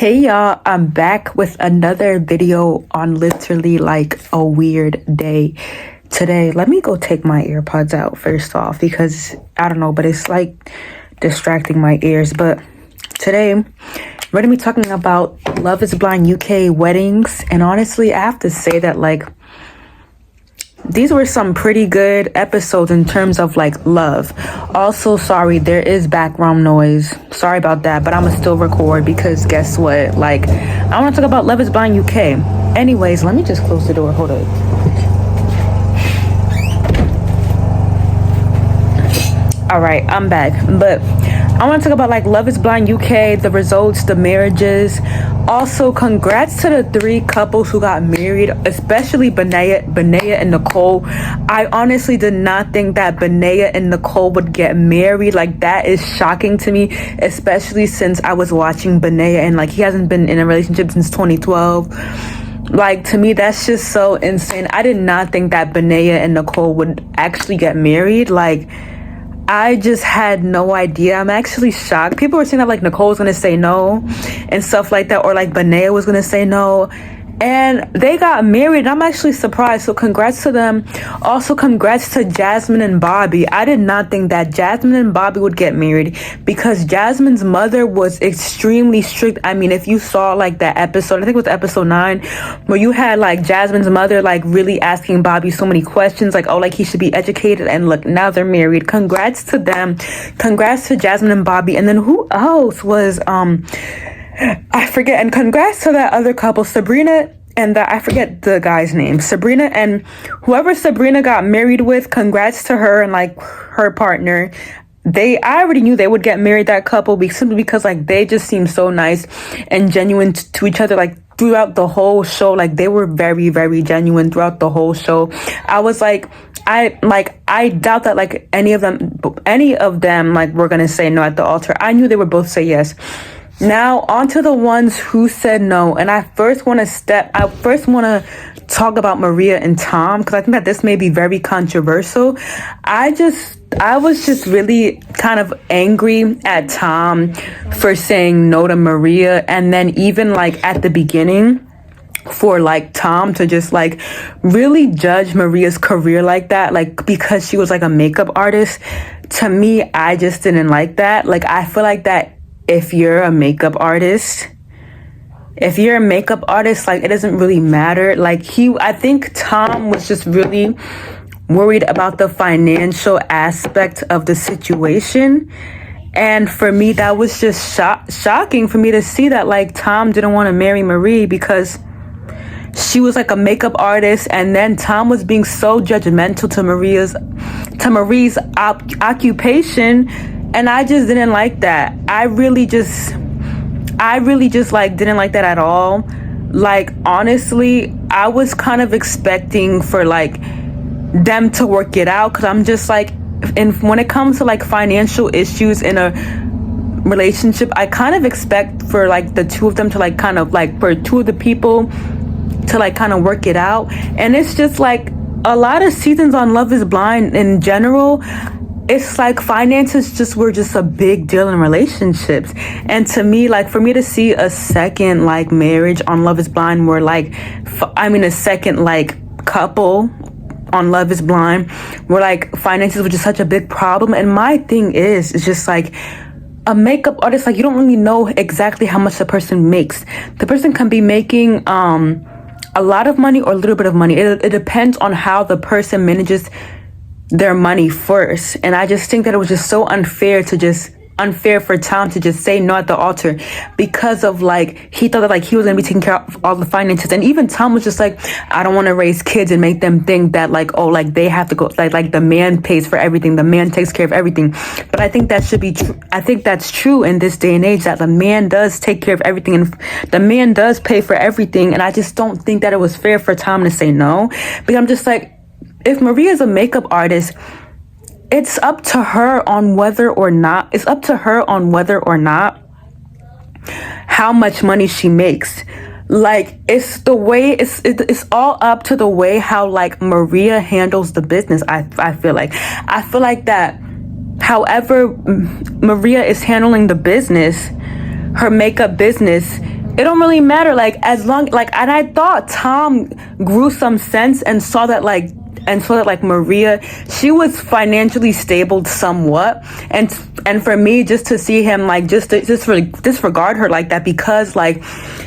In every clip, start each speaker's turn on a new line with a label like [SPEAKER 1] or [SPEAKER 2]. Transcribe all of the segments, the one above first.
[SPEAKER 1] Hey y'all, I'm back with another video on literally like a weird day. Today, let me go take my earpods out first off because I don't know, but it's like distracting my ears. But today, we're gonna be talking about Love is Blind UK weddings. And honestly, I have to say that like these were some pretty good episodes in terms of like love. Also, sorry, there is background noise. Sorry about that, but I'ma still record because guess what? Like, I want to talk about Love is Blind UK. Anyways, let me just close the door. Hold up. All right, I'm back. But I want to talk about like Love is Blind UK, the results, the marriages. Also, congrats to the 3 couples who got married, especially Benaya and Nicole. I honestly did not think that Benaya and Nicole would get married. Like, that is shocking to me, especially since I was watching Benaya and like he hasn't been in a relationship since 2012. Like, to me, that's just so insane. I did not think that Benaya and Nicole would actually get married. Like, I just had no idea. I'm actually shocked. People were saying that like Nicole was gonna say no and stuff like that, or like Benaya was gonna say no, and they got married. I'm actually surprised. So congrats to them. Also, congrats to Jasmine and Bobby. I did not think that Jasmine and Bobby would get married because Jasmine's mother was extremely strict. I mean, if you saw like that episode, I think it was episode 9, where you had like Jasmine's mother like really asking Bobby so many questions, like, oh, like he should be educated, and look, now they're married. Congrats to them. Congrats to Jasmine and Bobby. And then who else was I forget. And congrats to that other couple, Sabrina and I forget the guy's name. Sabrina and whoever Sabrina got married with, congrats to her and like her partner. I already knew they would get married, that couple, simply because like they just seem so nice and genuine to each other, like throughout the whole show. Like they were very, very genuine throughout the whole show. I was like, I doubt that like any of them like were gonna say no at the altar. I knew they would both say yes. Now, on to the ones who said no. And I first want to talk about Maria and Tom, because I think that this may be very controversial. I was just really kind of angry at Tom for saying no to Maria. And then even like at the beginning, for like Tom to just like really judge Maria's career like that, like because she was like a makeup artist. To me, I just didn't like that. Like, I feel like that if you're a makeup artist, like it doesn't really matter. Like I think Tom was just really worried about the financial aspect of the situation. And for me, that was just shocking for me to see that like Tom didn't want to marry Marie because she was like a makeup artist, and then Tom was being so judgmental to Marie's occupation, and I just didn't like that. I really just like didn't like that at all. Like, honestly, I was kind of expecting for like them to work it out, because I'm just like, and when it comes to like financial issues in a relationship, I kind of expect for like the two of them to like kind of like for two of the people to like kind of work it out. And it's just like a lot of seasons on Love is Blind in general, it's like finances were just a big deal in relationships. And to me, like for me to see a second like marriage on Love is Blind where like a second like couple on Love is Blind where like finances were just such a big problem. And my thing is just like a makeup artist, like you don't really know exactly how much the person makes. The person can be making a lot of money or a little bit of money. It depends on how the person manages their money first. And I just think that it was just so unfair for Tom to just say no at the altar, because of like he thought that like he was gonna be taking care of all the finances. And even Tom was just like, I don't want to raise kids and make them think that like, oh, like they have to go, like the man pays for everything, the man takes care of everything. But I think that should be true. I think that's true in this day and age, that the man does take care of everything and the man does pay for everything. And I just don't think that it was fair for Tom to say no, because I'm just like, if Maria's a makeup artist, it's up to her on whether or not how much money she makes. Like, it's all up to the way how like Maria handles the business. I feel like that however Maria is handling the business, her makeup business, it don't really matter, like, as long, like, and I thought Tom grew some sense and saw that like Maria, she was financially stable somewhat, and for me, just to see him like just disregard her like that, because like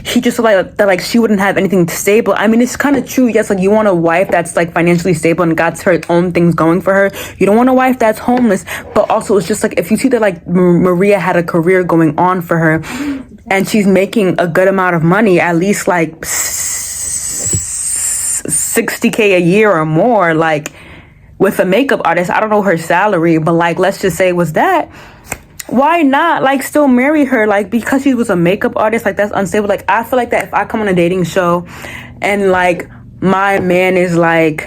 [SPEAKER 1] he just like that, like she wouldn't have anything stable. I mean, it's kind of true. Yes, like you want a wife that's like financially stable and got her own things going for her. You don't want a wife that's homeless. But also, it's just like if you see that like Maria had a career going on for her, and she's making a good amount of money, at least like 60K a year or more, like with a makeup artist. I don't know her salary, but like let's just say it was that. Why not like still marry her? Like, because she was a makeup artist, like that's unstable. Like, I feel like that if I come on a dating show and like my man is like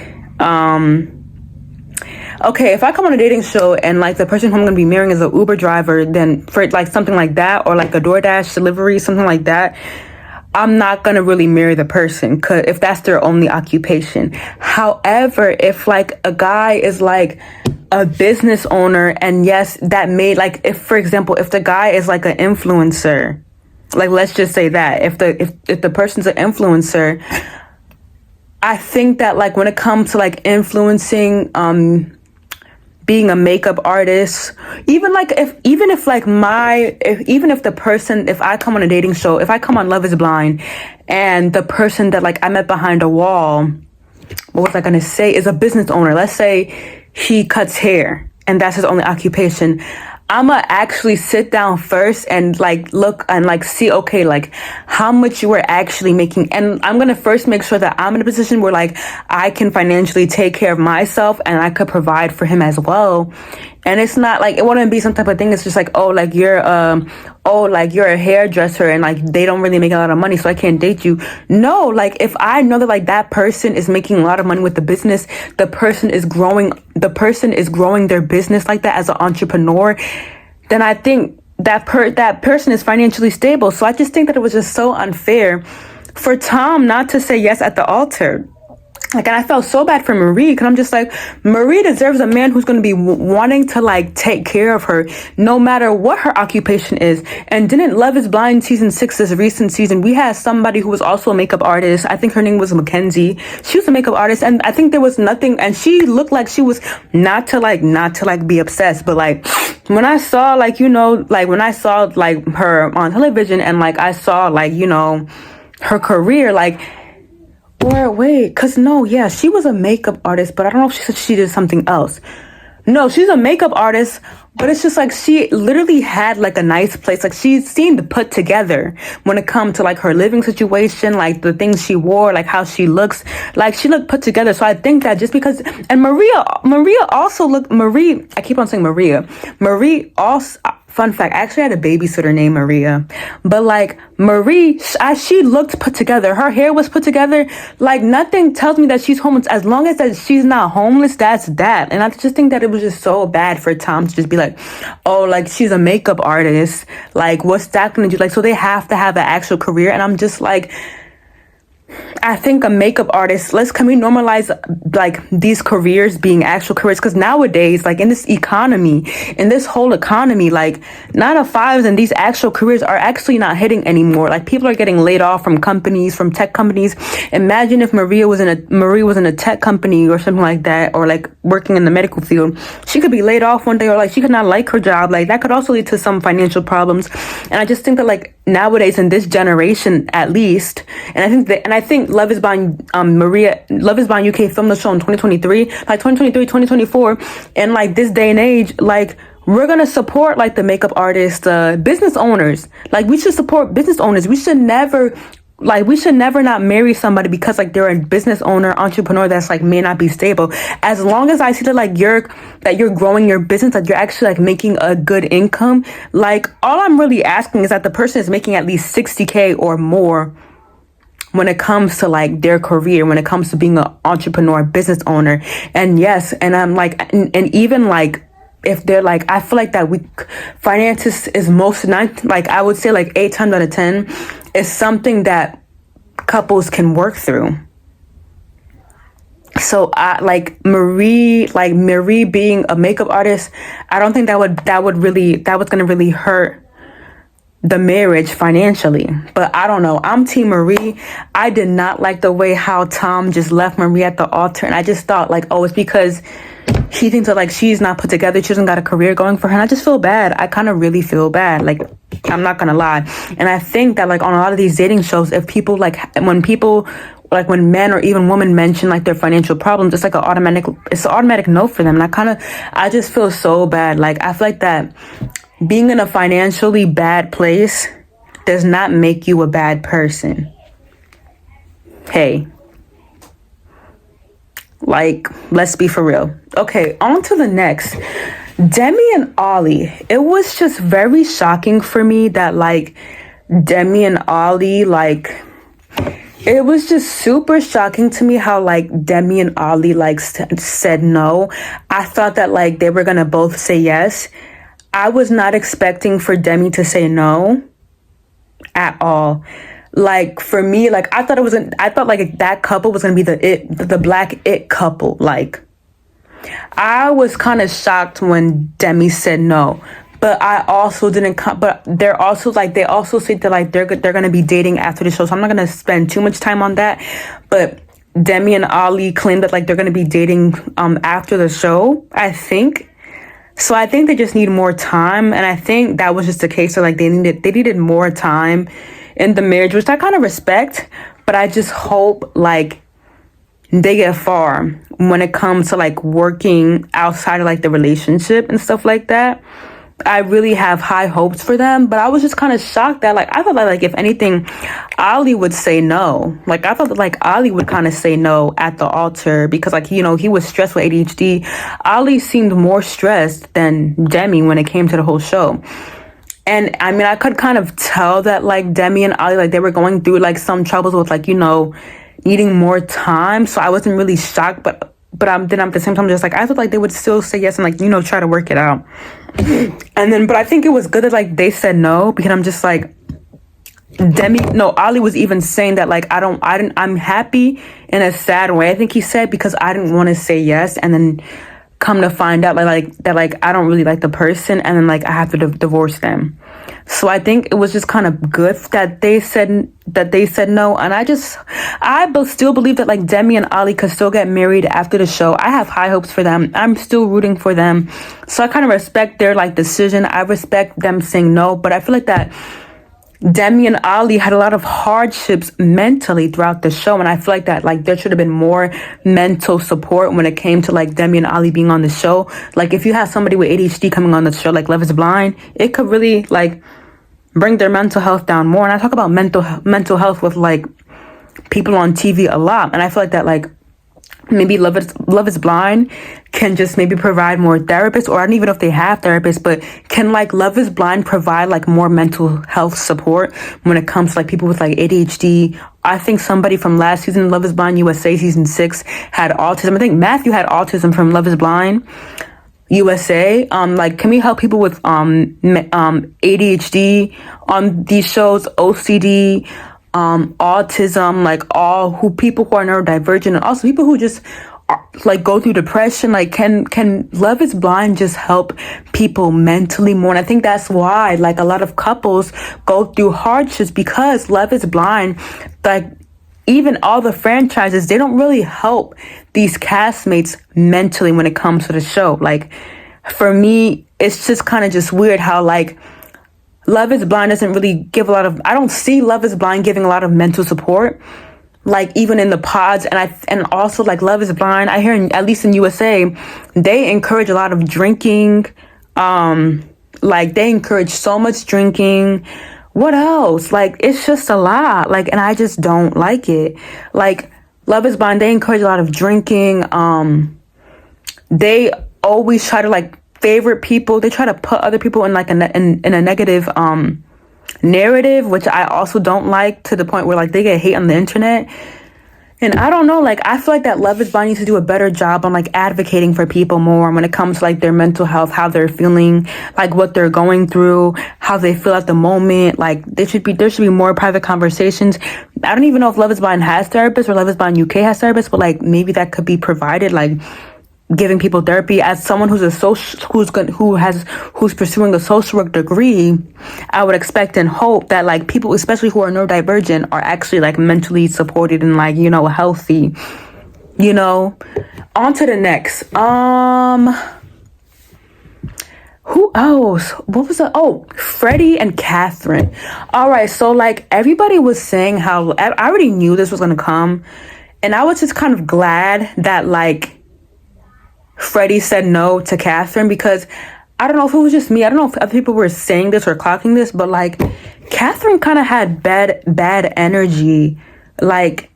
[SPEAKER 1] okay, if I come on a dating show and like the person who I'm gonna be marrying is an Uber driver, then for like something like that, or like a DoorDash delivery, something like that, I'm not gonna really marry the person, cause if that's their only occupation. However, if like a guy is like a business owner, and yes, that may, like, if for example, if the guy is like an influencer, like let's just say that if the person's an influencer, I think that like when it comes to like influencing, being a makeup artist, even if the person, if I come on a dating show, if I come on Love is Blind, and the person that like I met behind a wall, what was I gonna say, is a business owner. Let's say he cuts hair and that's his only occupation. I'ma actually sit down first and like look and like see, okay, like how much you were actually making. And I'm gonna first make sure that I'm in a position where like I can financially take care of myself and I could provide for him as well. And it's not like, it wouldn't be some type of thing. It's just like, oh, like you're a hairdresser and like they don't really make a lot of money, so I can't date you. No, like if I know that like that person is making a lot of money with the business, the person is growing their business like that as an entrepreneur, then I think that person is financially stable. So I just think that it was just so unfair for Tom not to say yes at the altar. Like, and I felt so bad for Marie, because I'm just like, Marie deserves a man who's going to be wanting to like take care of her no matter what her occupation is. And didn't Love is Blind season 6, this recent season, we had somebody who was also a makeup artist. I think her name was Mackenzie. She was a makeup artist, and I think there was nothing, and she looked like she was not to be obsessed, but like when I saw like, you know, like when I saw like her on television and like I saw like, you know, her career, like, or wait, because no, yeah, she was a makeup artist, but I don't know if she said she did something else. No, she's a makeup artist, but it's just like she literally had like a nice place. Like she seemed put together when it comes to like her living situation, like the things she wore, like how she looks, like she looked put together. So I think that just because, and Maria also looked, I keep on saying Marie also, fun fact, I actually had a babysitter named Maria, but like Marie, she looked put together. Her hair was put together. Like nothing tells me that she's homeless. As long as that she's not homeless, that's that. And I just think that it was just so bad for Tom to just be like, oh, like she's a makeup artist. Like what's that gonna do? Like, so they have to have an actual career. And I'm just like, I think a makeup artist, can we normalize like these careers being actual careers? Because nowadays, like in this whole economy, like 9-to-5s and these actual careers are actually not hitting anymore. Like people are getting laid off from tech companies. Imagine if Marie was in a tech company or something like that, or like working in the medical field. She could be laid off one day, or like she could not like her job. Like that could also lead to some financial problems. And I just think that like nowadays in this generation, at least, and I think Love is Blind UK filmed the show in 2023, like 2023, 2024. And like this day and age, like we're going to support like the makeup artists, business owners. Like we should support business owners. We should never not marry somebody because like they're a business owner, entrepreneur that's like may not be stable. As long as I see that you're growing your business, that you're actually like making a good income, like all I'm really asking is that the person is making at least 60K or more when it comes to like their career, when it comes to being an entrepreneur, business owner. And yes, and I'm like, and even like if they're like, I feel like that finances is like I would say like 8 times out of 10 is something that couples can work through. So I like Marie being a makeup artist, I don't think that was gonna really hurt the marriage financially. But I don't know. I'm Team Marie. I did not like the way how Tom just left Marie at the altar. And I just thought like, oh, it's because he thinks that like she's not put together. She hasn't got a career going for her. And I just feel bad. I kind of really feel bad. Like, I'm not going to lie. And I think that like on a lot of these dating shows, if people like, when men or even women mention like their financial problems, it's like an automatic no for them. And I just feel so bad. Like, I feel like that being in a financially bad place does not make you a bad person. Hey, like, let's be for real. Okay, on to the next. Demi and Ollie. It was just very shocking for me that like Demi and Ollie, like, it was just super shocking to me how like Demi and Ollie like said no. I thought that like they were gonna both say yes. I was not expecting for Demi to say no at all. Like, for me, like, I thought like that couple was gonna be the black it couple. Like, I was kind of shocked when Demi said no, but I also didn't but they're also like, they also say that like they're gonna be dating after the show, so I'm not gonna spend too much time on that. But Demi and Ollie claim that like they're gonna be dating after the show, I think. So I think they just need more time, and I think that was just the case. So like they needed more time in the marriage, which I kind of respect, but I just hope like they get far when it comes to like working outside of like the relationship and stuff like that. I really have high hopes for them, but I was just kind of shocked that like I thought that like if anything, Ollie would say no. Like I thought that like Ollie would kind of say no at the altar because like, you know, he was stressed with ADHD. Ollie seemed more stressed than Demi when it came to the whole show. And I mean, I could kind of tell that like Demi and Ollie, like they were going through like some troubles with like, you know, needing more time. So I wasn't really shocked, but I'm at the same time just like I thought like they would still say yes and like, you know, try to work it out. But I think it was good that like they said no, because I'm just like Ollie was even saying that like I'm happy in a sad way, I think he said, because I didn't want to say yes and then come to find out that I don't really like the person and then like I have to divorce them. So I think it was just kind of good that they said no. And I still believe that like Demi and Ollie could still get married after the show. I have high hopes for them. I'm still rooting for them. So I kind of respect their like decision. I respect them saying no, but I feel like that Demi and Ollie had a lot of hardships mentally throughout the show, and I feel like that like there should have been more mental support when it came to like Demi and Ollie being on the show. Like if you have somebody with ADHD coming on the show like Love is Blind, it could really like bring their mental health down more. And I talk about mental health with like people on TV a lot, and I feel like that like maybe Love is Blind can just maybe provide more therapists, or I don't even know if they have therapists, but can like Love is Blind provide like more mental health support when it comes to like people with like ADHD. I think somebody from last season, Love is Blind USA season 6, had autism. I think Matthew had autism from Love is Blind USA. Like, can we help people with ADHD on these shows, OCD, autism, like people who are neurodivergent, and also people who just like go through depression? Like, can Love is Blind just help people mentally more? And I think that's why like a lot of couples go through hardships, because Love is Blind, like even all the franchises, they don't really help these castmates mentally when it comes to the show. Like for me, it's just kind of just weird how like Love is Blind doesn't really give I don't see Love is Blind giving a lot of mental support, like even in the pods. And also like Love is Blind, I hear at least in USA, they encourage a lot of drinking. Like they encourage so much drinking. What else? Like it's just a lot. Like, and I just don't like it. Like Love is Blind, they encourage a lot of drinking. They always try to like favorite people. They try to put other people in like in a negative narrative, which I also don't like, to the point where like they get hate on the internet. And I don't know, like I feel like that Love is Blind needs to do a better job on like advocating for people more when it comes to like their mental health, how they're feeling, like what they're going through, how they feel at the moment. Like there should be more private conversations. I don't even know if Love is Blind has therapists or Love is Blind UK has therapists, but like maybe that could be provided. Like giving people therapy, as someone who's who's pursuing a social work degree, I would expect and hope that like people, especially who are neurodivergent, are actually like mentally supported and like, you know, healthy. You know, on to the next. Who else? What was it? Oh, Freddie and Catherine. All right, so like everybody was saying how I already knew this was gonna come, and I was just kind of glad that like Freddie said no to Catherine, because I don't know if it was just me. I don't know if other people were saying this or clocking this, but like Catherine kind of had bad energy. Like,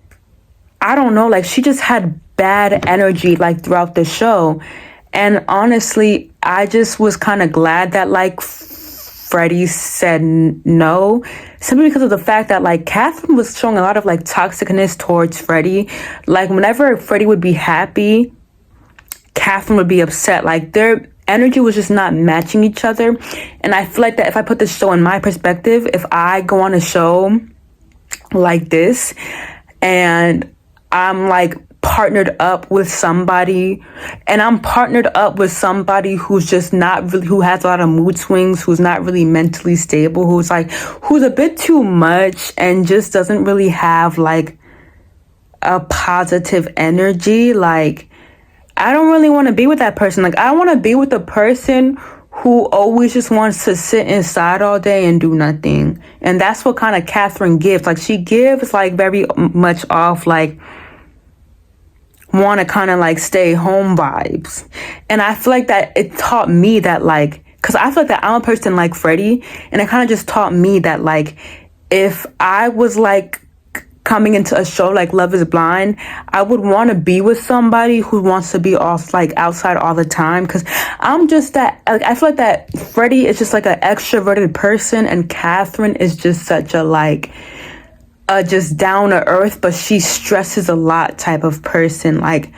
[SPEAKER 1] I don't know, like she just had bad energy like throughout the show. And honestly, I just was kind of glad that like Freddie said no, simply because of the fact that like Catherine was showing a lot of like toxicness towards Freddie. Like whenever Freddie would be happy, Catherine would be upset. Like their energy was just not matching each other. And I feel like that if I put the show in my perspective, if I go on a show like this and I'm like partnered up with somebody, and I'm partnered up with somebody who's just not really, who has a lot of mood swings, who's not really mentally stable, who's a bit too much and just doesn't really have like a positive energy, like I don't really want to be with that person. Like I want to be with a person who always just wants to sit inside all day and do nothing. And that's what kind of Catherine gives. Like she gives like very much off like want to kind of like stay home vibes. And I feel like that it taught me that like, because I feel like that I'm a person like Freddie, and it kind of just taught me that like if I was like coming into a show like Love is Blind, I would want to be with somebody who wants to be off like outside all the time, because I'm just that like I feel like that Freddie is just like an extroverted person, and Catherine is just such a like just down to earth, but she stresses a lot type of person. Like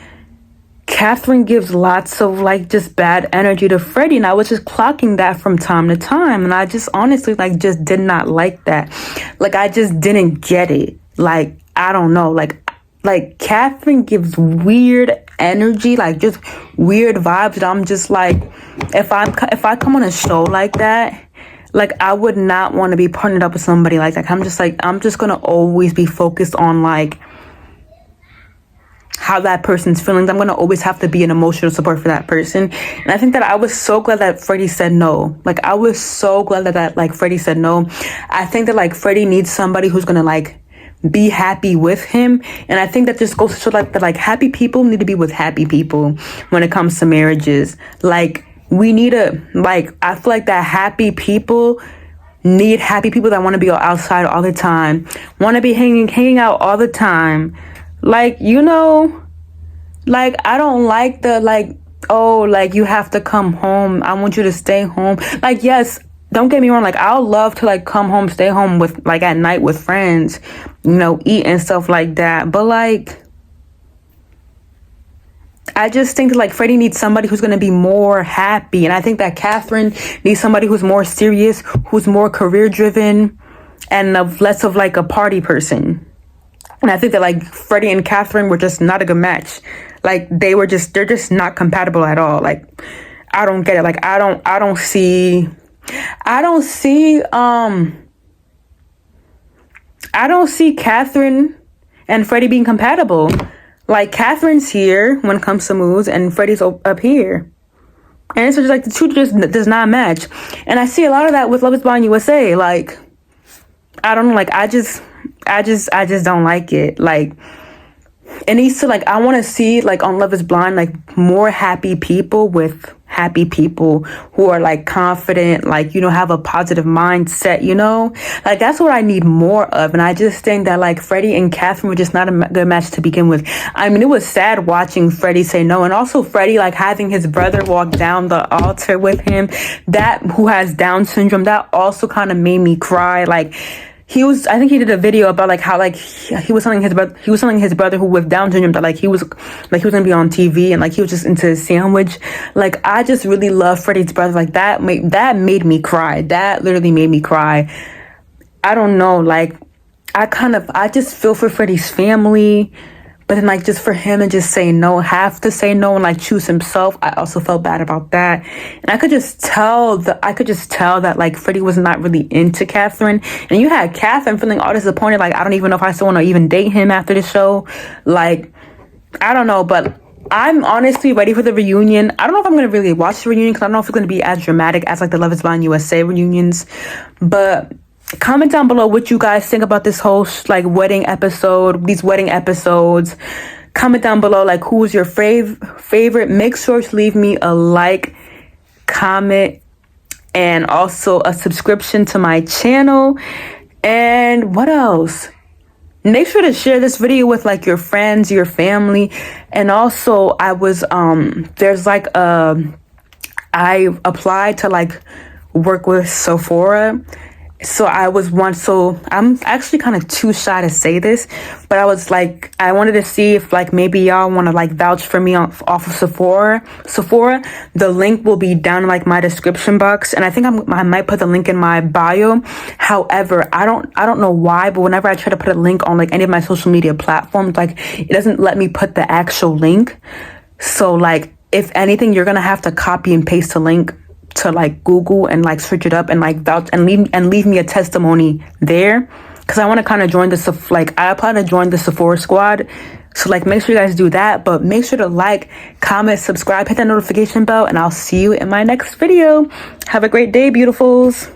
[SPEAKER 1] Catherine gives lots of like just bad energy to Freddie, and I was just clocking that from time to time, and I just honestly like just did not like that. Like I just didn't get it. Like I don't know, like Catherine gives weird energy, like just weird vibes, and I'm just like, if I come on a show like that, like I would not want to be partnered up with somebody like that. I'm just gonna always be focused on like how that person's feeling. I'm gonna always have to be an emotional support for that person. And I think that I was so glad that Freddie said no. Like I was so glad that like Freddie said no. I think that like Freddie needs somebody who's gonna like be happy with him. And I think that just goes to show like that like happy people need to be with happy people when it comes to marriages. Like we need like I feel like that happy people need happy people that want to be outside all the time, want to be hanging out all the time. Like, you know, like I don't like the like, oh, like you have to come home, I want you to stay home. Like, yes, don't get me wrong, like I'll love to like come home, stay home with like at night with friends, you know, eat and stuff like that. But like I just think that like Freddie needs somebody who's going to be more happy. And I think that Catherine needs somebody who's more serious, who's more career driven, and less of like a party person. And I think that like Freddie and Catherine were just not a good match. Like they're just not compatible at all. Like I don't get it. Like I don't see Catherine and Freddie being compatible. Like Catherine's here when it comes to moods, and Freddie's up here, and it's just like the two just does not match. And I see a lot of that with Love is Blind USA. Like I don't know, like I just don't like it. Like it needs to, like I want to see like on Love is Blind like more happy people with happy people who are like confident, like, you know, have a positive mindset, you know, like that's what I need more of. And I just think that like Freddie and Catherine were just not a good match to begin with. I mean, it was sad watching Freddie say no, and also Freddie like having his brother walk down the altar with him, that who has Down syndrome, that also kind of made me cry. Like I think he did a video about like how like he was telling his brother who with Down syndrome that like he was gonna be on TV, and like he was just into his sandwich. Like I just really love Freddie's brother. Like that made me cry. That literally made me cry. I don't know, like I just feel for Freddie's family, but then like just for him to just say no, have to say no and like choose himself, I also felt bad about that. And I could just tell that like Freddie was not really into Catherine, and you had Catherine feeling all disappointed, like I don't even know if I still want to even date him after the show. Like, I don't know, but I'm honestly ready for the reunion. I don't know if I'm going to really watch the reunion because I don't know if it's going to be as dramatic as like the Love is Blind USA reunions. But comment down below what you guys think about this whole like wedding episode, these wedding episodes. Comment down below like who's your favorite. Make sure to leave me a like, comment, and also a subscription to my channel. And what else? Make sure to share this video with like your friends, your family. And also I applied to like work with Sephora. So I'm actually kind of too shy to say this, but I wanted to see if like maybe y'all want to like vouch for me off of Sephora. The link will be down in like my description box, and I think I might put the link in my bio. However, I don't know why, but whenever I try to put a link on like any of my social media platforms, like it doesn't let me put the actual link. So like if anything, you're gonna have to copy and paste the link to like Google and like search it up and like vouch and leave me a testimony there, because I want to kind of join I plan to join the Sephora squad. So like make sure you guys do that, but make sure to like, comment, subscribe, hit that notification bell, and I'll see you in my next video. Have a great day, beautifuls.